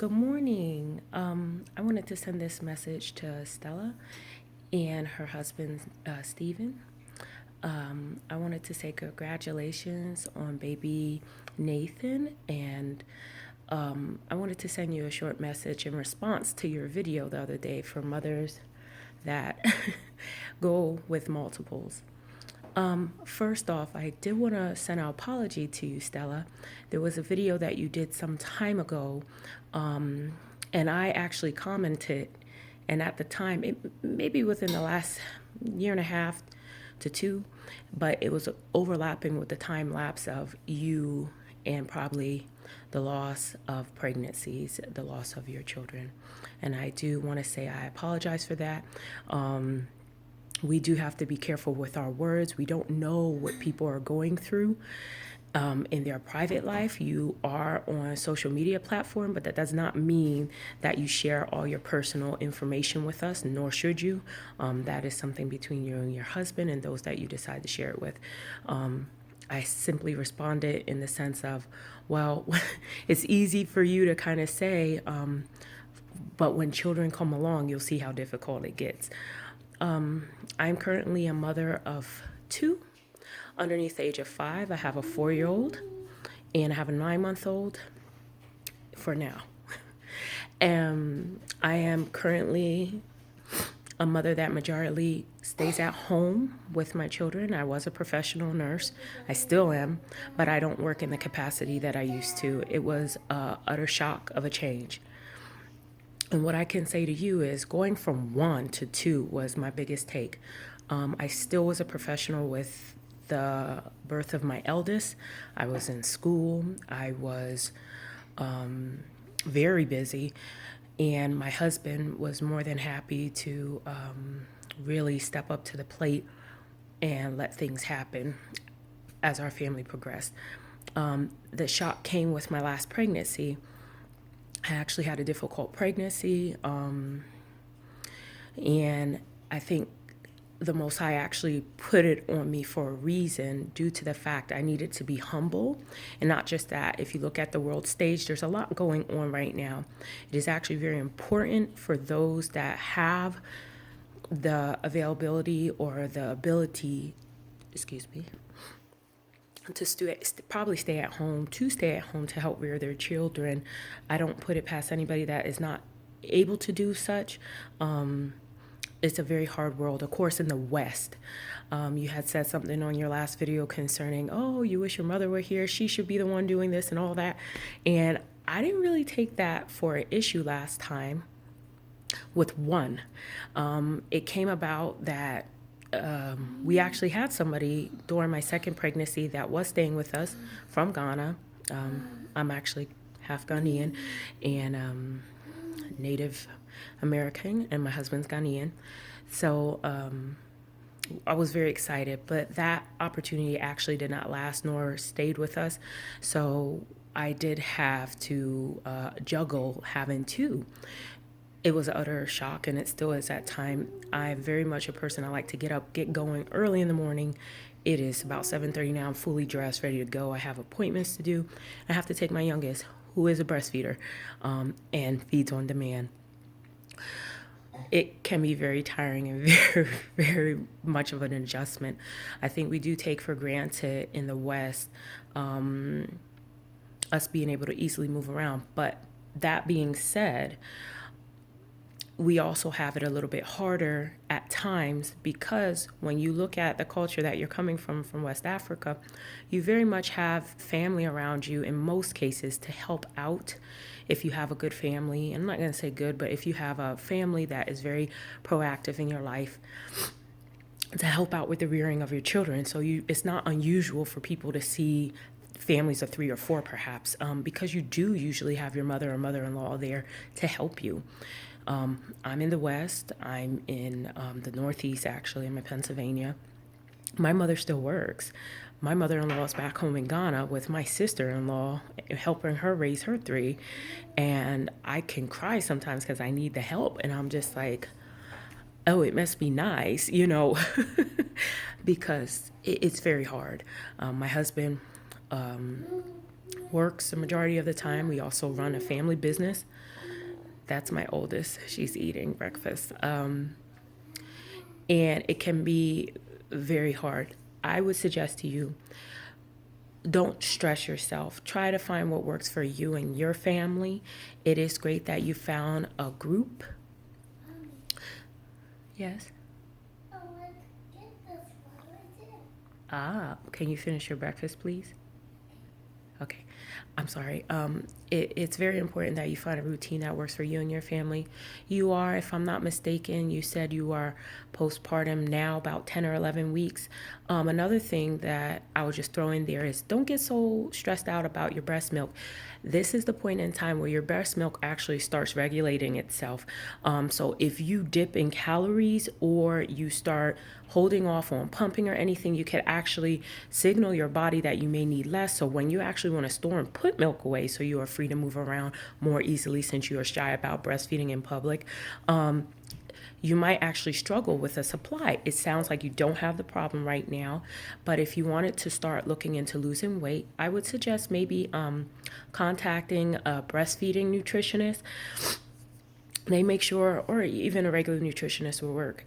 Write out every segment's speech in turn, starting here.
Good morning. I wanted to send this message to Stella and her husband, Stephen. I wanted to say congratulations on baby Nathan, and I wanted to send you a short message in response to your video the other day for mothers that go with multiples. First off, I did want to send an apology to you, Stella. There was a video that you did some time ago, and I actually commented. And at the time, it maybe within the last year and a half to two, but it was overlapping with the time lapse of you and probably the loss of pregnancies, the loss of your children. And I do want to say I apologize for that. We do have to be careful with our words. We don't know what people are going through in their private life. You are on a social media platform, but that does not mean that you share all your personal information with us, nor should you. That is something between you and your husband and those that you decide to share it with. I simply responded in the sense of, well, it's easy for you to kind of say, but when children come along, you'll see how difficult it gets. I'm currently a mother of two underneath the age of 5. I have a 4-year-old and I have a 9-month-old for now. I am currently a mother that majorly stays at home with my children. I was a professional nurse. I still am, but I don't work in the capacity that I used to. It was a utter shock of a change. And what I can say to you is going from 1 to 2 was my biggest take. I still was a professional with the birth of my eldest. I was in school. I was very busy. And my husband was more than happy to really step up to the plate and let things happen as our family progressed. The shock came with my last pregnancy. I actually had a difficult pregnancy, and I think the Most High actually put it on me for a reason due to the fact I needed to be humble. And not just that, if you look at the world stage, there's a lot going on right now. It is actually very important for those that have the availability or the ability, excuse me, to probably stay at home, to help rear their children. I don't put it past anybody that is not able to do such. It's a very hard world. Of course, in the West, you had said something on your last video concerning, oh, you wish your mother were here. She should be the one doing this and all that. And I didn't really take that for an issue last time with one. It came about that we actually had somebody during my second pregnancy that was staying with us from Ghana. I'm actually half Ghanaian and Native American, and my husband's Ghanaian. So I was very excited, but that opportunity actually did not last nor stayed with us. So I did have to juggle having two. It was an utter shock, and it still is at time. I'm very much a person, I like to get up, get going early in the morning. It is about 7:30 now. I'm fully dressed, ready to go. I have appointments to do. I have to take my youngest, who is a breastfeeder, and feeds on demand. It can be very tiring and very, very much of an adjustment. I think we do take for granted in the West us being able to easily move around. But that being said, we also have it a little bit harder at times because when you look at the culture that you're coming from West Africa, you very much have family around you in most cases to help out if you have a good family. I'm not going to say good, but if you have a family that is very proactive in your life to help out with the rearing of your children. So it's not unusual for people to see families of 3 or 4 perhaps, because you do usually have your mother or mother-in-law there to help you. I'm in the West. I'm in the Northeast, actually. I'm in Pennsylvania. My mother still works. My mother-in-law is back home in Ghana with my sister-in-law, helping her raise her 3. And I can cry sometimes because I need the help. And I'm just like, oh, it must be nice, because it's very hard. My husband works the majority of the time. We also run a family business. That's my oldest. She's eating breakfast. And it can be very hard. I would suggest to you, don't stress yourself. Try to find what works for you and your family. It is great that you found a group. Yes. Ah, can you finish your breakfast, please? Okay. I'm sorry. It's very important that you find a routine that works for you and your family. You are, if I'm not mistaken, you said you are postpartum now, about 10 or 11 weeks. Another thing that I would just throw in there is don't get so stressed out about your breast milk. This is the point in time where your breast milk actually starts regulating itself. So if you dip in calories or you start holding off on pumping or anything, you can actually signal your body that you may need less. So when you actually want to store and put milk away so you are free to move around more easily since you are shy about breastfeeding in public, you might actually struggle with a supply. It sounds like you don't have the problem right now, but if you wanted to start looking into losing weight, I would suggest maybe contacting a breastfeeding nutritionist. They make sure, or even a regular nutritionist will work.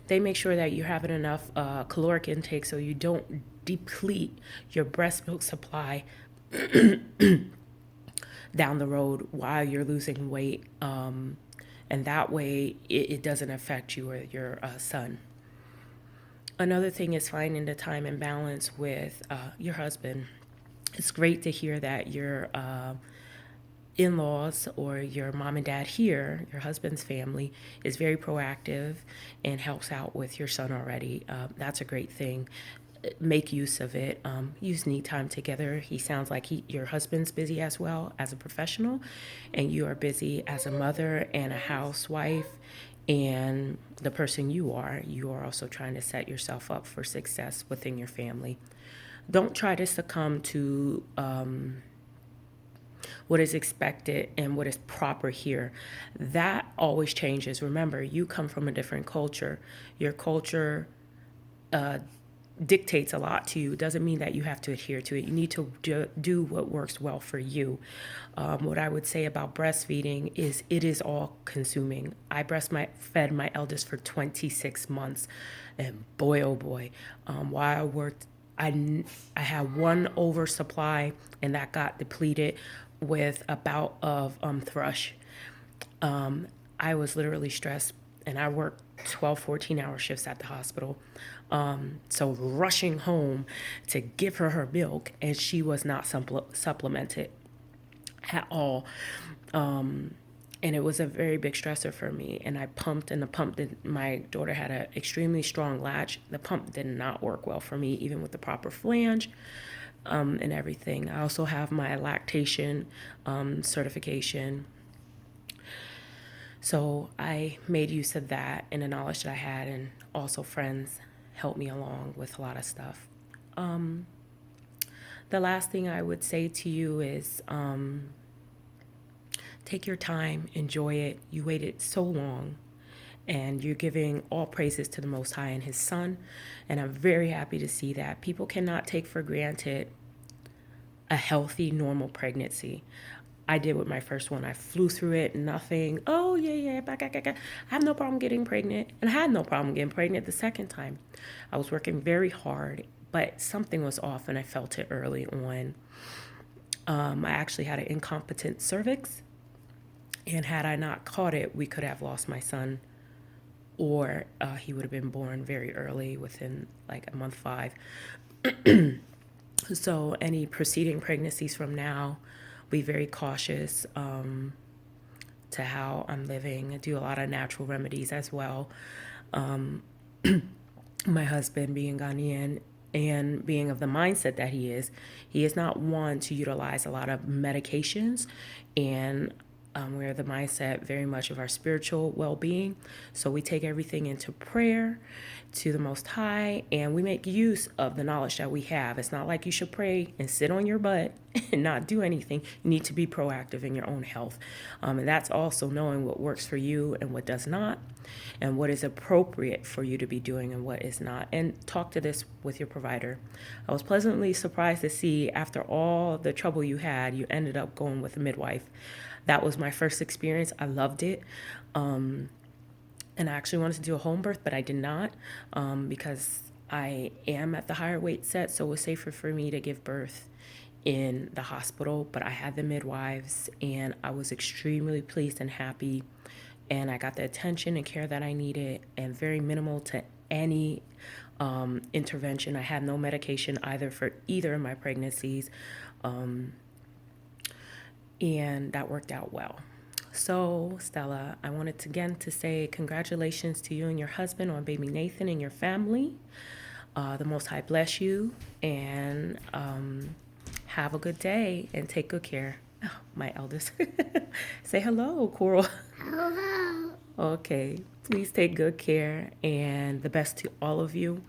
They make sure that you're having enough caloric intake so you don't deplete your breast milk supply down the road while you're losing weight. And that way it doesn't affect you or your son. Another thing is finding the time and balance with your husband. It's great to hear that your in-laws or your mom and dad here, your husband's family, is very proactive and helps out with your son already. That's a great thing. Make use of it. Use need time together. He sounds like your husband's busy as well as a professional, and you are busy as a mother and a housewife, and the person you are also trying to set yourself up for success within your family. Don't try to succumb to what is expected and what is proper here. That always changes. Remember, you come from a different culture. Your culture dictates a lot to you. It doesn't mean that you have to adhere to it. You need to do what works well for you. What I would say about breastfeeding is it is all consuming. I fed my eldest for 26 months, and boy, oh boy, while I worked, I had one oversupply, and that got depleted with a bout of thrush. I was literally stressed, and I worked 12, 14-hour shifts at the hospital. So rushing home to give her milk, and she was not supplemented at all. And it was a very big stressor for me. And I pumped, and my daughter had an extremely strong latch. The pump did not work well for me, even with the proper flange and everything. I also have my lactation certification. So I made use of that and the knowledge that I had, and also friends helped me along with a lot of stuff. The last thing I would say to you is take your time, enjoy it. You waited so long, and you're giving all praises to the Most High and His Son. And I'm very happy to see that. People cannot take for granted a healthy, normal pregnancy. I did with my first one. I flew through it, nothing. Oh, yeah. I have no problem getting pregnant. And I had no problem getting pregnant the second time. I was working very hard, but something was off, and I felt it early on. I actually had an incompetent cervix, and had I not caught it, we could have lost my son, or he would have been born very early, within like a month 5. So any preceding pregnancies from now, be very cautious to how I'm living. I do a lot of natural remedies as well. My husband, being Ghanaian and being of the mindset that he is not one to utilize a lot of medications. And We're the mindset very much of our spiritual well-being. So we take everything into prayer to the Most High, and we make use of the knowledge that we have. It's not like you should pray and sit on your butt and not do anything. You need to be proactive in your own health. And that's also knowing what works for you and what does not, and what is appropriate for you to be doing and what is not. And talk to this with your provider. I was pleasantly surprised to see after all the trouble you had, you ended up going with a midwife. That was my first experience. I loved it. And I actually wanted to do a home birth, but I did not because I am at the higher weight set. So it was safer for me to give birth in the hospital. But I had the midwives and I was extremely pleased and happy. And I got the attention and care that I needed, and very minimal to any intervention. I had no medication either for either of my pregnancies. And that worked out well. So, Stella, I wanted to again to say congratulations to you and your husband on baby Nathan and your family. The Most High bless you, and have a good day and take good care. Oh, my eldest. Say hello, Coral. Hello. Okay. Please take good care, and the best to all of you.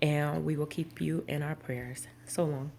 And we will keep you in our prayers. So long.